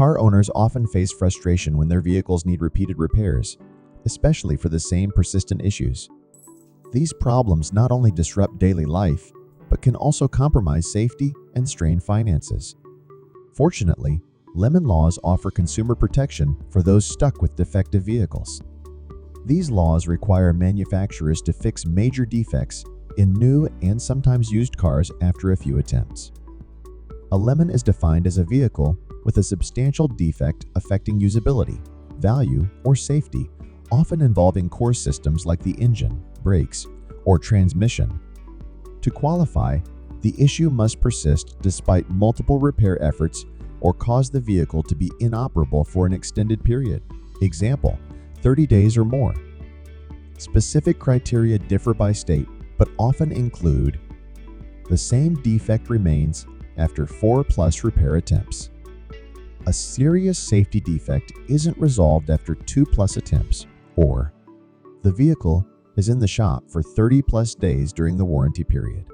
Car owners often face frustration when their vehicles need repeated repairs, especially for the same persistent issues. These problems not only disrupt daily life, but can also compromise safety and strain finances. Fortunately, Lemon laws offer consumer protection for those stuck with defective vehicles. These laws require manufacturers to fix major defects in new and sometimes used cars after a few attempts. A lemon is defined as a vehicle with a substantial defect affecting usability, value, or safety, often involving core systems like the engine, brakes, or transmission. To qualify, the issue must persist despite multiple repair efforts or cause the vehicle to be inoperable for an extended period. Example, 30 days or more. Specific criteria differ by state, but often include: the same defect remains after 4+ repair attempts. A serious safety defect isn't resolved after 2+ attempts, or the vehicle is in the shop for 30+ days during the warranty period.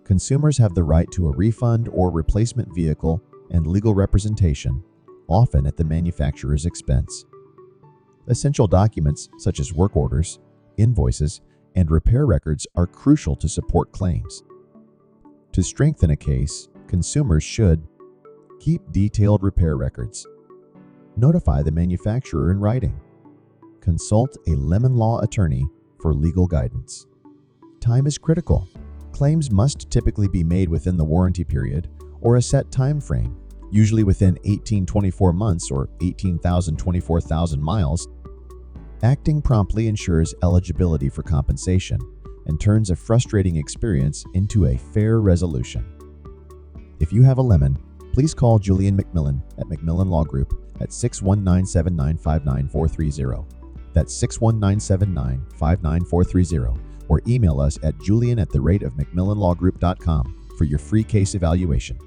Consumers have the right to a refund or replacement vehicle and legal representation, often at the manufacturer's expense. Essential documents such as work orders, invoices, and repair records are crucial to support claims. To strengthen a case, consumers should keep detailed repair records, notify the manufacturer in writing, consult a Lemon Law attorney for legal guidance. Time is critical. Claims must typically be made within the warranty period or a set time frame, usually within 18-24 months or 18,000-24,000 miles. Acting promptly ensures eligibility for compensation and turns a frustrating experience into a fair resolution. If you have a lemon, please call Julian McMillan at McMillan Law Group at 619-7959430. That's 619-7959430, or email us at julian@macmillanlawgroup.com for your free case evaluation.